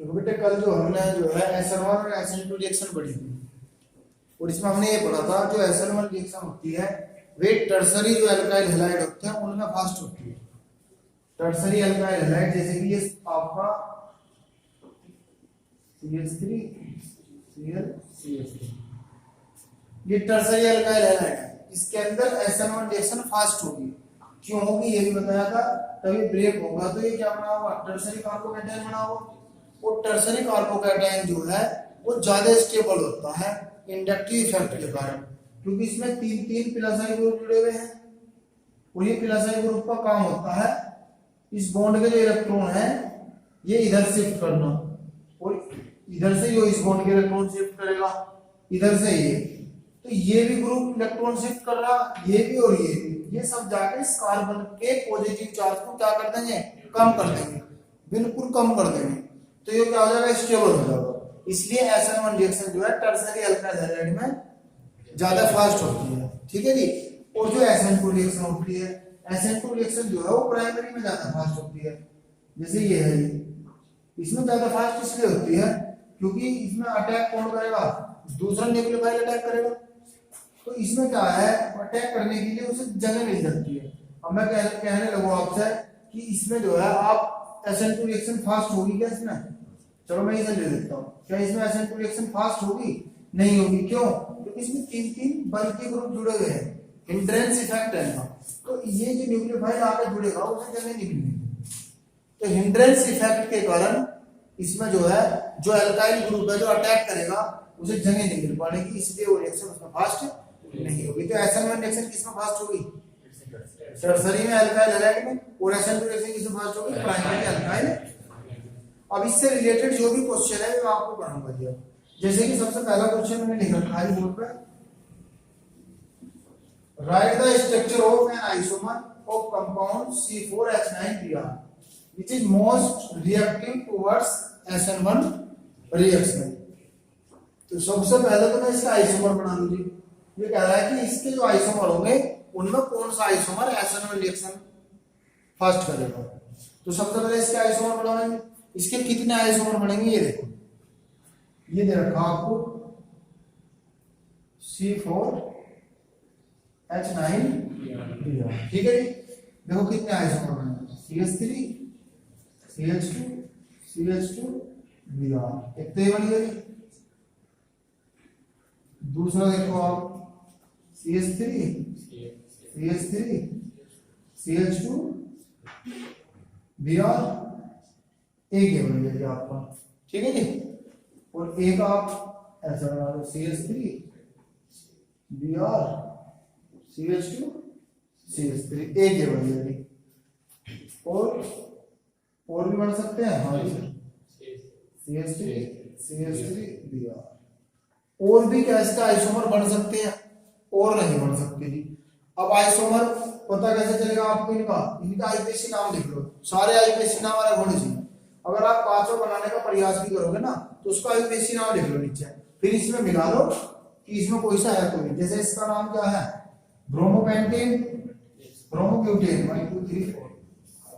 तो बेटे कल जो हमने जो है SN1 और SN2 रिएक्शन पढ़ी थी और इसमें हमने ये पढ़ा था जो SN1 रिएक्शन होती है वे टर्सरी जो एल्काइल हैलाइड होते हैं उनमें फास्ट होती है। टर्सरी एल्काइल हैलाइड जैसे कि ये आपका CH3 Cl CH3 ये टर्सरी एल्काइल हैलाइड है। इसके अंदर SN1 रिएक्शन फास्ट होगी। क्यों होगी ये भी बताया था। तभी ब्रेक होगा तो ये क्या बना होगा, टर्सरी कार्बोकैटायन बना होगा। और टर्सरी कार्बोकैटायन जो है वो ज्यादा स्टेबल होता है इंडक्टिव इफेक्ट के कारण, क्योंकि इसमें तीन प्लस ग्रुप जुड़े हुए हैं और ये प्लस ग्रुप का काम होता है इस बॉन्ड के जो इलेक्ट्रॉन है ये इधर शिफ्ट करना और इधर से जो इस बॉन्ड के इलेक्ट्रॉन शिफ्ट करेगा इधर से तो ये भी ग्रुप इलेक्ट्रॉन शिफ्ट कर रहा, ये भी और ये भी, ये सब जाके इस कार्बन के पॉजिटिव चार्ज को क्या कर देंगे, कम कर देंगे, बिल्कुल कम कर देंगे। तो ये क्या हो जाएगा, स्टेबल हो जाएगा। इसलिए SN1 रिएक्शन जो है टर्सरी एल्काइल हैलाइड में ज्यादा फास्ट होती है। ठीक है जी। और जो SN2 रिएक्शन होती है, SN2 रिएक्शन जो है वो प्राइमरी में ज्यादा फास्ट होती है। जैसे ये है, इसमें ज्यादा फास्ट इसलिए होती है क्योंकि इसमें अटैक कौन करेगा, दूसरा न्यूक्लियोफाइल अटैक करेगा। तो इसमें क्या है, अटैक करने के लिए उसे जगह मिल जाती है। अब मैं कहने लगूं आपसे कि इसमें जो है आप SN2 रिएक्शन फास्ट होगी क्या इसमें, चलो मैं इसे ले लेता हूँ। क्या इसमें SN2 रिएक्शन फास्ट होगी, नहीं होगी। क्यों, क्योंकि इसमें तीन बल्कि ग्रुप जुड़े हुए हैं, हिंड्रेंस इफेक्ट है ना। तो ये जो न्यूक्लियोफाइल आके जुड़ेगा उसे जगह नहीं मिलेगी। तो हिंड्रेंस इफेक्ट के कारण इसमें जो है जो एल्काइल ग्रुप है जो अटैक करेगा उसे जगह नहीं मिल पाएगी, इसलिए वो रिएक्शन उसमें फास्ट नहीं होगी। तो SN1 रिएक्शन किसमें फास्ट होगी, टर्सरी में एल्काइल हैलाइड में। और SN2 रिएक्शन किसमें फास्ट होगी, प्राइमरी एल्काइल। अब इससे रिलेटेड जो भी क्वेश्चन है मैं आपको पढ़ाऊंगा जी। जैसे कि सबसे पहला क्वेश्चन मैंने लिख रखा है बोर्ड पे, write the structure of an isomer of compound C4H9Br which is most reactive towards SN1 reaction. तो सबसे पहले तो मैं इसका आइसोमर बना लूं जी। ये कह रहा है कि इसके जो आइसोमर होंगे उनमें कौन सा आइसोमर SN1 रिएक्शन फास्ट करेगा। तो सबसे पहले इसके आइसोमर बनाएंगे। इसके कितने आइसोमर बनेंगे ये देखो, ये दे रखा आपको C4H9Br। ठीक है जी। देखो कितने आइसोमर बनेंगे, CH3 CH2 CH2Br। एक तो ये बन गई। दूसरा देखो आप CH3 CH3 CH2Br, एक ये बन गया आपका। ठीक है जी। और एक आप ऐसा बना लो CH3 Br CH2 CH3, एक ये बन गया। और भी बन सकते हैं, हाँ CH3 CH3Br। और भी क्या इसका आइसोमर बन सकते हैं, और नहीं बन सकते जी। अब आइसोमर पता कैसे चलेगा आपको, इनका IUPAC नाम लिख लो, सारे IUPAC नाम वाले होने चाहिए। अगर आप पांचों बनाने का प्रयास भी करोगे ना तो उसका IUPAC नाम लिख लो नीचे, फिर इसमें मिला लो कि इसमें कोई सा है कोई। जैसे इसका नाम क्या है, ब्रोमोपेंटेन, ब्रोमोब्यूटेन, 1 2 3 4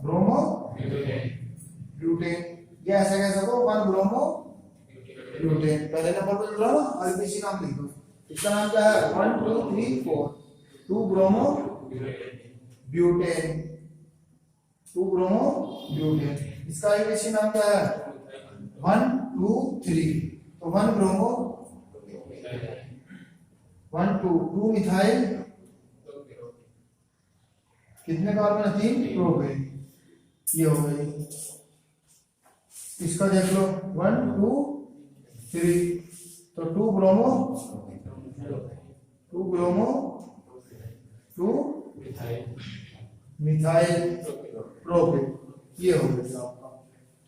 ब्रोमोब्यूटेन। ये ऐसा कह सको 1 ब्रोमोब्यूटेन। पहले नंबर पर लो IUPAC नाम लिख दो। इसका नाम क्या है, 1 2 3 4 2 ब्रोमोब्यूटेन, 2 ब्रोमोब्यूटेन। इसका IUPAC नाम क्या है, 1 2 3। तो 1 ब्रोमो 1 2 मिथाइल, कितने कार्बन है, 3 प्रोपेन। ये हो गई। इसका देख लो 1 2 3, तो 2 ब्रोमो 2 मिथाइल प्रोपेन। ये हो गया आपका।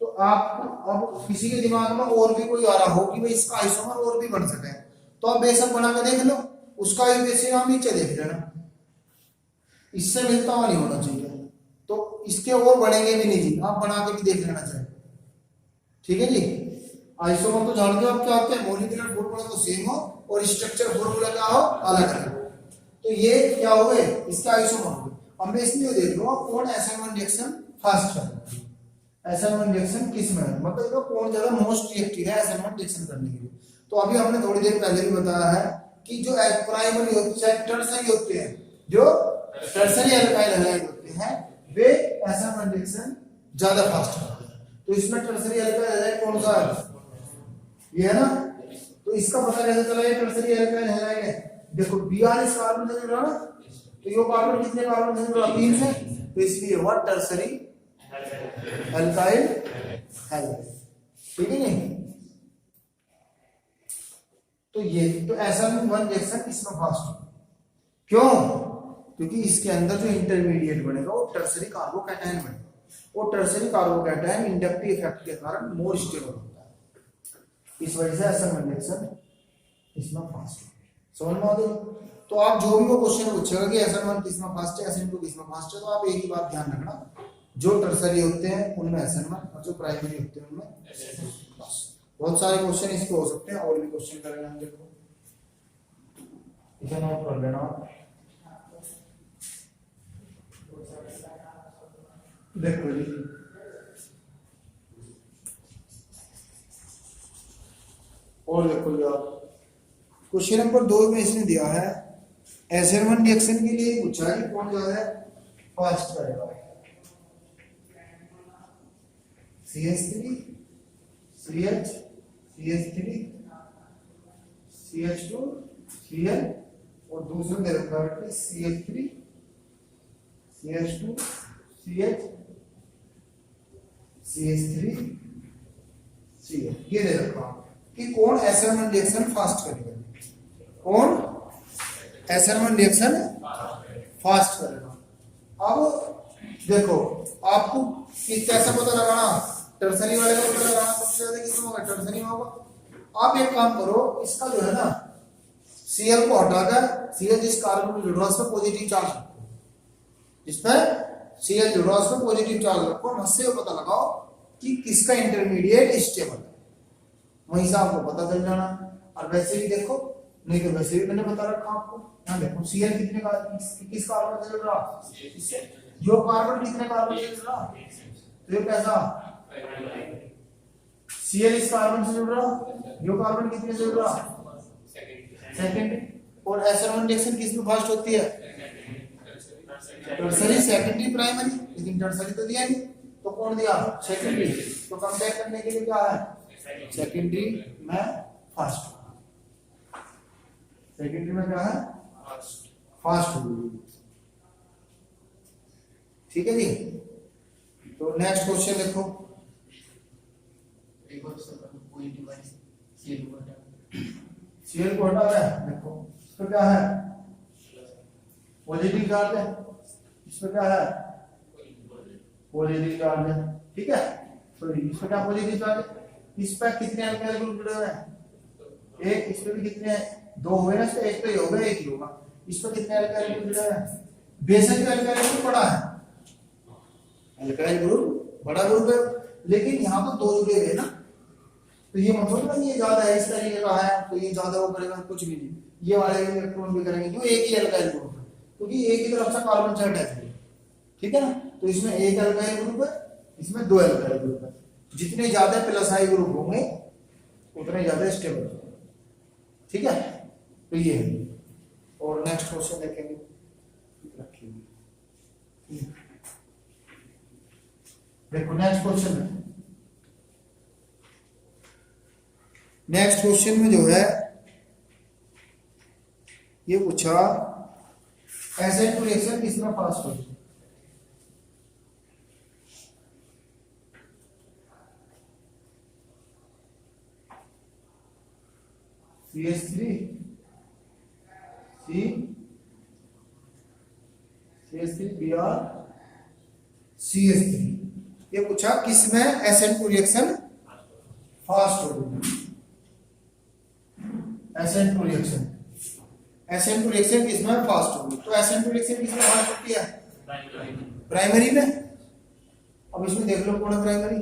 तो आप अब किसी के दिमाग में और भी कोई आ रहा हो कि भाई इसका आइसोमर और भी बन सके तो आप बेशक बना के देख लो, उसका IUPAC नाम नीचे देख लेना, इससे मिलता हुआ नहीं होना चाहिए। तो इसके और बढ़ेंगे भी नहीं जी, आप बना के भी देख लेना चाहिए। ठीक है जी। आइसोमर तो जानते हो आप क्या होते हैं, मॉलिक्यूलर फॉर्मूला तो सेम हो और स्ट्रक्चर फॉर्मूला क्या हो, अलग अलग। तो ये क्या हो गए, इसका आइसोमर हो गए। अब मैं इसमें देख लो कौन SN1 रिएक्शन फास्ट करेगा। SN1 रिएक्शन किस में है, मतलब इसका कौन ज्यादा मोस्ट रिएक्टिव है SN1 रिएक्शन करने के लिए। तो अभी हमने थोड़ी देर पहले भी बताया है कि जो प्राइमरी टर्सरी होते हैं, जो टर्सरी एल्काइल हैलाइड होते हैं, वे SN1 रिएक्शन ज्यादा फास्ट करते हैं। तो इसमें टर्सरी एल्काइल हैलाइड कौन सा है, ये है ना। तो इसका पता कैसे चला ये टर्सरी एल्काइल हैलाइड है, देखो Br इस कार्बन से जुड़ा ना, तो ये कार्बन कितने कार्बन से जुड़ा, 3 से, तो इसलिए हुआ टर्सरी एल्काइल हैलाइड, ठीक है नहीं। तो ये तो SN1 रिएक्शन इसमें फास्ट हो, क्यों, क्योंकि इसके अंदर जो इंटरमीडिएट बनेगा वो टर्सरी कार्बोकैटायन बनेगा, वो टर्सरी कार्बोकैटायन इंडक्टिव इफेक्ट के कारण मोर स्टेबल होता है, इस वजह से SN1 रिएक्शन इसमें फास्ट हो। समझ में आ गई। तो आप जो भी वो क्वेश्चन पूछेगा कि SN1 किसमें फास्ट है, SN2 किसमें फास्ट है, तो आप एक ही बात ध्यान रखना, जो टर्सरी होते हैं उनमें SN1 और जो प्राइमरी होते हैं उनमें SN2। बहुत सारे क्वेश्चन इसके हो सकते हैं, और भी क्वेश्चन करेंगे हम, देखो इसे नोट कर लेना। देखो जी और देखो जी, आप क्वेश्चन नंबर 2 में इसने दिया है SN1 रिएक्शन के लिए पूछा है कि कौन ज्यादा फास्ट करेगा, CH3 CH CH3 CH2 Cl, और दूसरा दे रखा है CH3 CH2 CH CH3 Cl, ये दे रखा कि कौन SN1 रिएक्शन फास्ट करेगा, कौन SN1 रिएक्शन फास्ट करेगा। अब देखो आपको कैसे पता लगाना, टर्सरी वाले का पता लगाना, सबसे ज्यादा किसमें होगा, टर्सरी में होगा। आप एक काम करो, इसका जो है ना Cl को हटाकर, Cl जिस कार्बन जुड़ रहा है उस पर पॉजिटिव चार्ज रखो, जिस पर Cl जुड़ रहा है उस पर पॉजिटिव चार्ज रखो, उससे पता लगाओ कि किसका इंटरमीडिएट स्टेबल है, वहीं से आपको पता चल जाना। और वैसे भी देखो, नहीं तो वैसे भी मैंने बता रखा आपको, यहाँ देखो Cl कितने का किस कार्बन से जुड़ रहा, इससे, जो कार्बन कितने कार्बन से जुड़ रहा, तो ये कैसा Cl इस कार्बन से जुड़ रहा, जो कार्बन कितने से जुड़ रहा, सेकंड। और SN1 रिएक्शन किस में फास्ट होती है, टर्सरी सेकेंडरी प्राइमरी, लेकिन टर्सरी तो दिया नहीं, तो कौन दिया, सेकेंडरी। तो कंपेयर करने के लिए क्या है, सेकेंडरी में फास्ट, सेकेंडरी में क्या है, फास्ट होगी, ठीक है जी। तो नेक्स्ट क्वेश्चन देखो, Cl को हटा है, देखो इसमें क्या है, पॉजिटिव चार्ज है, इसमें क्या है, पॉजिटिव चार्ज है, ठीक है। तो इसमें क्या पॉजिटिव चार्ज है, इस पर कितने अल्काइल ग्रुप जुड़े हुए हैं, एक, इस पे भी कितने, 2 हुए ना, एक तो ये होगा, एक ही होगा, इस पर कितने अल्काइल ग्रुप जुड़े हुए हैं, बेशक अल्काइल ग्रुप बड़ा है, अल्काइल ग्रुप बड़ा ग्रुप है, लेकिन यहाँ तो 2 जुड़े हुए ना, तो ये मतलब ना ये ज्यादा है, इस तरीके का है तो ये ज्यादा वो करेगा, कुछ भी नहीं, ये वाले इलेक्ट्रॉन भी करेंगे, क्यों, एक ही अल्काइल ग्रुप है, क्योंकि एक ही तरफ से कार्बन से अटैच है, ठीक है ना। तो इसमें एक अल्काइल ग्रुप है, इसमें 2 अल्काइल ग्रुप है, जितने ज्यादा प्लस आई ग्रुप होंगे उतने ज्यादा स्टेबल होंगे, ठीक है। तो ये है, और नेक्स्ट क्वेश्चन देखेंगे, देखो नेक्स्ट क्वेश्चन है, नेक्स्ट क्वेश्चन में जो है ये पूछा SN2 रिएक्शन किसमें फास्ट होगी, CH3 CH3 Br CH3, ये पूछा किसमें SN2 रिएक्शन फास्ट होगी, SN2 रिएक्शन, SN2 रिएक्शन किसमें फास्ट होगी, तो SN2 रिएक्शन किसमें फास्ट होती है, प्राइमरी में। अब इसमें देख लो कौन है प्राइमरी,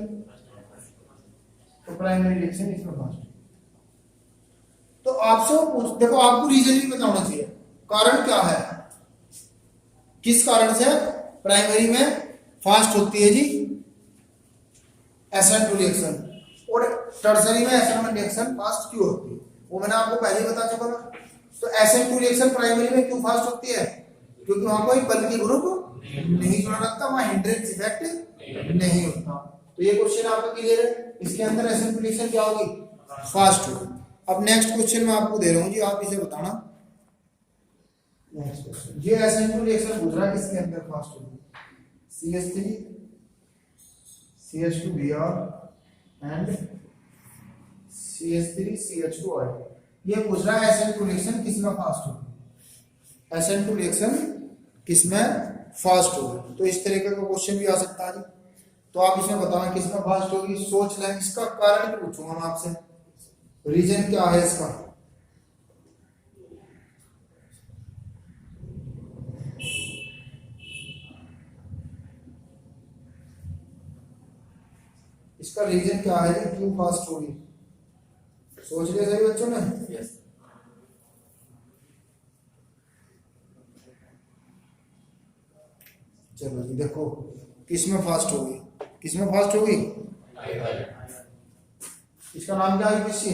तो प्राइमरी रिएक्शन इसमें फास्ट। तो आपसे देखो, आपको रीजन भी बताना चाहिए, कारण क्या है, किस कारण से प्राइमरी में फास्ट होती है जी, SN2 रिएक्शन, और टर्सरी में SN1 रिएक्शन फास्ट क्यों होती है वो मैंने आपको पहले ही बता चुका था। तो SN2 रिएक्शन प्राइमरी में क्यों फास्ट होती है? क्योंकि वहां कोई बल्कि ग्रुप नहीं जुड़ा रहता, वहां हिंड्रेंस इफेक्ट नहीं होता। तो ये क्वेश्चन आपका क्लियर है, इसके अंदर SN2 रिएक्शन क्या होगी? फास्ट होगी। अब नेक्स्ट क्वेश्चन मैं आपको दे रहा हूं जी, आप इसे बताना। नेक्स्ट क्वेश्चन, ये SN2 रिएक्शन पूछ रहा है किसके अंदर फास्ट होगी? CH3 CH2Br and CH3 CH2I, ये पूछ रहा है SN2 रिएक्शन किसमें फास्ट होगी? SN2 रिएक्शन किसमें फास्ट होगी? तो इस तरीके का क्वेश्चन भी आ सकता है। तो आप इसमें बताना किसमें फास्ट होगी, सोच लें। इसका कारण भी पूछूंगा मैं आपसे, रीजन क्या है इसका। इसका रीजन क्या है, क्यों फास्ट होगी? सोच लिया सही बच्चों ने? यस। चलो जी देखो, किसमें फास्ट होगी, किसमें फास्ट होगी? इसका नाम क्या है किसी?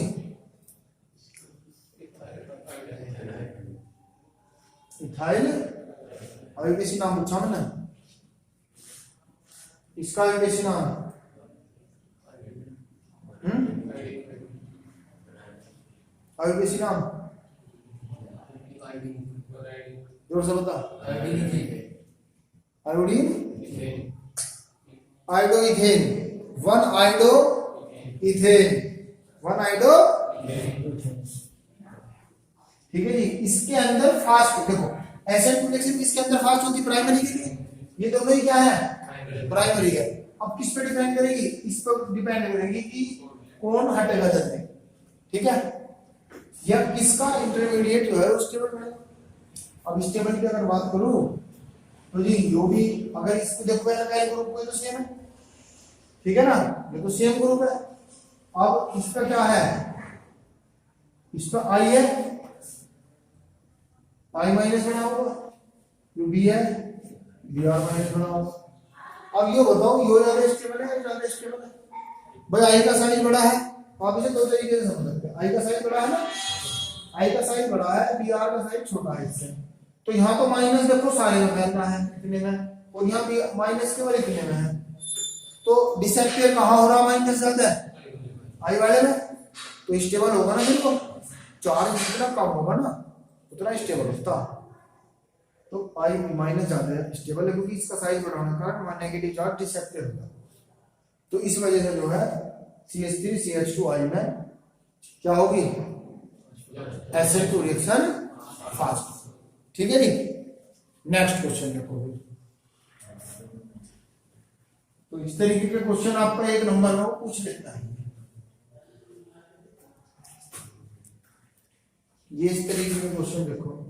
इथाइल आईपीसी नाम पूछा मैंने, इसका आईपीसी नाम आईपीसी नाम जोर से बता। Iodine आइडो ethane, one आइडो ethane, one आइडो। ठीक है जी। इसके अंदर फास्ट देखो, SN2 रिएक्शन किसके अंदर फास्ट होती है? प्राइमरी के लिए। ये दोनों ही क्या है? प्राइमरी है। अब किस पे डिपेंड करेगी? इस पर डिपेंड करेगी कि कौन हटेगा जल्दी। ठीक है, या किसका इंटरमीडिएट जो है वो स्टेबल रहेगा। अब स्टेबल की अगर बात करूं तो जी यो भी, अगर इसको देखो ना ग्रुप को तो सेम है, ठीक है ना, ये तो सेम ग्रुप है। अब इसका क्या है? इसका आई है, आई माइनस बना होगा, जो बी है बी आर माइनस बना होगा। अब ये बताओ यो ज्यादा स्टेबल है या ज्यादा स्टेबल है? भाई आई का साइज बड़ा है, आप इसे दो तरीके से समझ सकते हैं। आई का साइज बड़ा है ना, आई का साइज बड़ा है, बी आर का साइज छोटा है इससे। तो यहाँ तो माइनस देखो सारे में फैलना है इतने में, और यहाँ भी माइनस केवल इतने में है। तो डिसएपियर कहाँ हो रहा? माइनस ज्यादा है आई वाले में, तो स्टेबल होगा ना। देखो चार्ज जितना कम होगा ना उतना स्टेबल होता। तो आई माइनस ज्यादा है, स्टेबल है, क्योंकि इसका साइज बड़ा होने के कारण नेगेटिव चार्ज डिसएपियर होगा। तो इस वजह से जो है CH3 CH2I में क्या होगी? SN2 reaction fast. ठीक है जी। नेक्स्ट क्वेश्चन देखो, तो इस तरीके के क्वेश्चन आपका एक नंबर में पूछ लेता है। ये इस तरीके के क्वेश्चन देखो,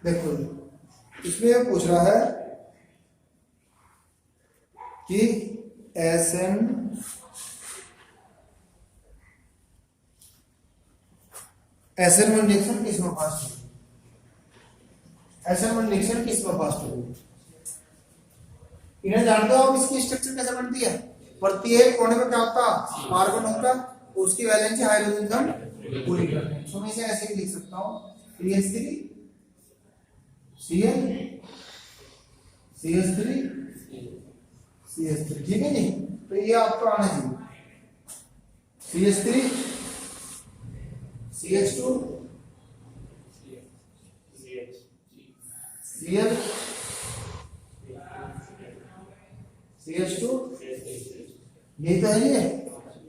देखो इसमें यह पूछ रहा है कि SN1 रिएक्शन किसमें फास्ट होगी? SN1 रिएक्शन किसमें फास्ट होगी? इन्हें जानते हो आप? इसकी स्ट्रक्चर कैसे बनती है? प्रत्येक कोने में क्या होता? कार्बन होता, उसकी वैलेंसी हाइड्रोजन से हम पूरी करते हैं। तो मैं इसे ऐसे ही लिख सकता हूं, CH3 Cl CH3 CH3। ठीक है जी। तो ये आपका आना चाहिए CH3 CH2 Cl CH2, यही तो है ये।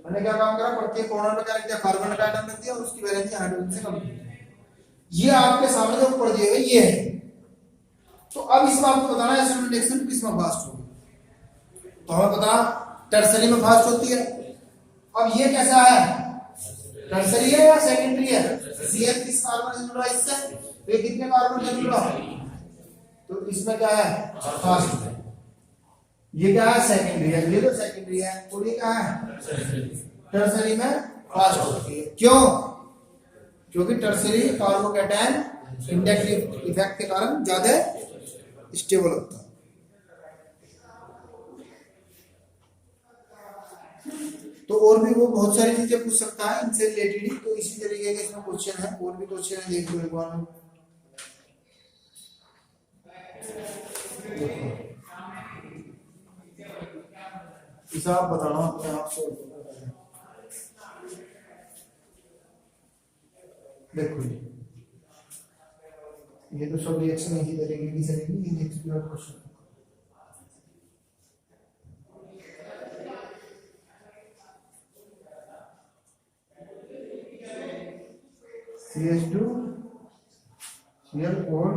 मैंने क्या काम करा? प्रत्येक कॉर्नर में क्या रख दिया? कार्बन का आइटम रख दिया और उसकी वैलेंसी हाइड्रोजन से कम। ये आपके सामने जो ऊपर दिए हुए ये है। तो अब इसमें आपको बताना है SN1 रिएक्शन किसमें फास्ट होगी। तो हमें पता टर्सरी में फास्ट होती है। अब ये कैसा है? टर्सरी है या सेकेंडरी है? Cl किस कार्बन से जुड़ा इससे? तो ये कितने कार्बन से जुड़ा? तो इसमें क्या है? फास्ट है। ये क्या है सेकेंडरी है, ये तो सेकेंडरी है, और ये क्या है टर्सरी में फास्ट होती है। क्यों? क्योंकि टर्सरी कार्बोकैटायन इंडक्टिव इफेक्ट के कारण ज्यादा स्टेबल होता है। तो और भी वो बहुत सारी चीजें पूछ सकता है इनसे रिलेटेड ही, तो इसी तरीके के इसमें क्वेश्चन है, और भी क्वेश्चन है, देख लो एक बार। हिसाब बताना अपने आप से। देखो ये तो सब रिएक्शन इसी तरीके की चलेगी, ये नेक्स्ट क्वेश्चन। CH2 Cl और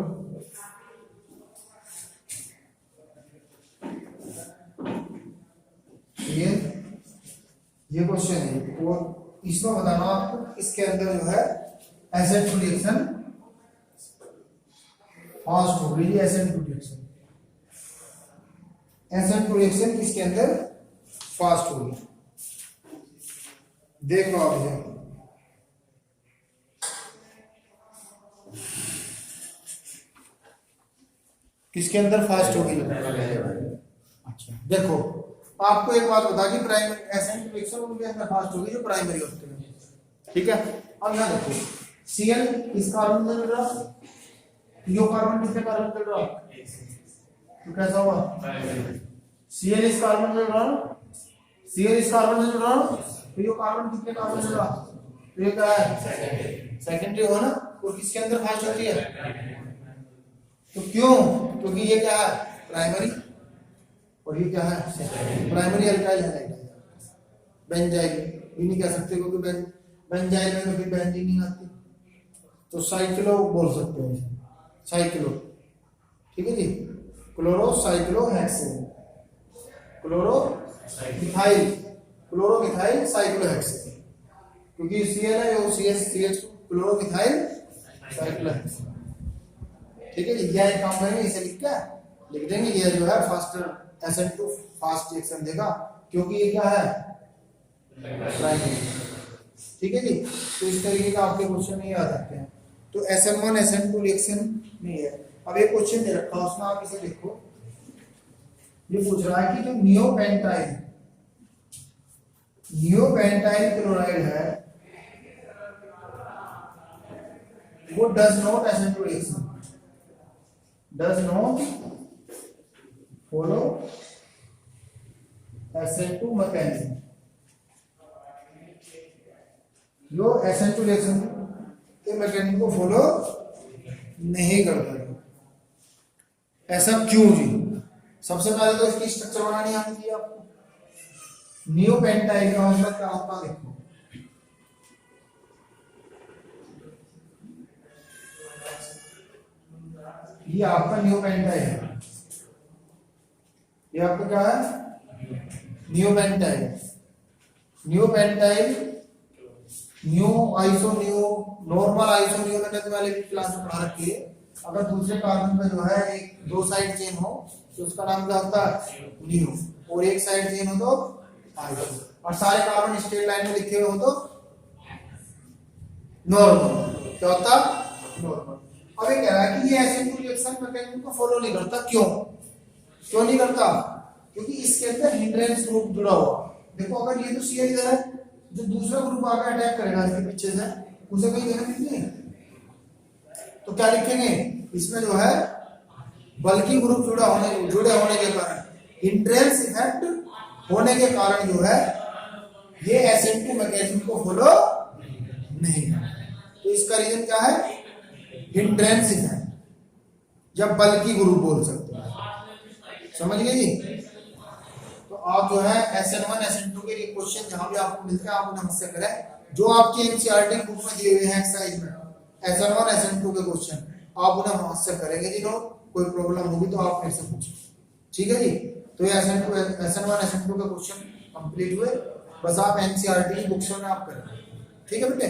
ये क्वेश्चन है, और इसमें बताना आपको इसके अंदर जो है एसिड रिएक्शन फास्ट हो गई। एसिड रिएक्शन इसके अंदर फास्ट होगी, देख लो आप ये। किसके अंदर फास्ट होगी? अच्छा देखो, आपको एक बात बता कि प्राइमरी एसिड रिएक्शन उनके अंदर फास्ट होगी जो प्राइमरी होते हैं, ठीक है। अब यहाँ देखो Cl इस कार्बन से मिल रहा, यो कार्बन किससे कार्बन मिल रहा, तो कैसा हुआ Cl इस कार्बन से मिल रहा, Cl इस कार्बन से मिल रहा, तो यो कार्बन किसके कार्बन से मिल रहा, तो ये क्या है सेकेंडरी हो ना, और किसके अंदर फास्ट होती है, तो क्यों? क्योंकि ये क्या है प्राइमरी, और ये क्या है प्राइमरी अल्काइल हैलाइड है। बेंजाइल ये नहीं कह सकते क्योंकि बेंजाइल में कभी बेंजीन नहीं आती, तो साइक्लो बोल सकते हैं, साइक्लो, ठीक है जी। Chloro cyclohexane, chloro methyl cyclohexane, क्योंकि Cl है वो CH क्लोरो मिथाइल साइक्लोहेक्सेन, ठीक है जी। यह एक काम करेंगे, इसे लिख देंगे, ये जो है फास्टर SN2 फास्ट रिएक्शन देगा, क्योंकि ये क्या है प्राइमरी, ठीक है जी। तो इस तरीके का आपके क्वेश्चन नहीं आ सकते हैं। तो SN1 SN2 रिएक्शन नहीं है। अब एक क्वेश्चन दे रखा है, उसमें आप इसे देखो, ये पूछ रहा है कि जो नियोपेंटाइल क्लोराइड है वो does not SN2 reaction, does not follow SN2 mechanism, जो SN2 रिएक्शन के मैकेनिज्म को फॉलो नहीं करता है। ऐसा क्यों जी? सबसे पहले तो इसकी स्ट्रक्चर बनानी आनी चाहिए आपको। नियोपेंटाइल का मतलब क्या होता है, देखो ये आपका नियोपेंटाइल है, ये आपका क्या है neopentyl. New iso neo normal iso neo मैंने वाले की क्लास में पढ़ा रखी है। अगर दूसरे कार्बन में जो है एक दो साइड चेन हो तो उसका नाम क्या होता है नियो, और एक साइड चेन हो तो आइसो, और सारे कार्बन स्ट्रेट लाइन में लिखे हुए हो तो नॉर्मल। क्या होता नॉर्मल। अब ये कह रहा है कि ये SN2 रिएक्शन मैकेनिज्म को फॉलो नहीं करता, क्यों नहीं करता? क्योंकि इसके अंदर हिंड्रेंस ग्रुप जुड़ा हुआ। देखो अगर ये तो Cl इधर है, जो दूसरा ग्रुप आकर अटैक करेगा इसके पीछे से उसे कहीं देना नहीं, तो क्या लिखेंगे इसमें जो है बल्कि ग्रुप जुड़े होने के कारण, हिंड्रेंस इफेक्ट होने के कारण जो है ये SN2 मैकेनिज्म को फॉलो नहीं करता। तो इसका रीजन क्या है हिंड्रेंस इफेक्ट, जब बल्कि ग्रुप बोल सकते हैं, समझ गए जी। तो आप जो है SN1 SN2 के लिए क्वेश्चन जहां भी आपको मिलता है आप उन्हें मुझसे करें। जो आपके एनसीईआरटी बुक में दिए हुए हैं एक्सरसाइज में SN1 SN2 के क्वेश्चन आप उन्हें मुझसे करेंगे जी। लोग कोई प्रॉब्लम होगी तो आप मेरे से पूछें, ठीक है जी। तो ये SN1 SN2 के क्वेश्चन कंप्लीट हुए, बस आप एनसीईआरटी बुक्स में आप करें, ठीक है बेटे।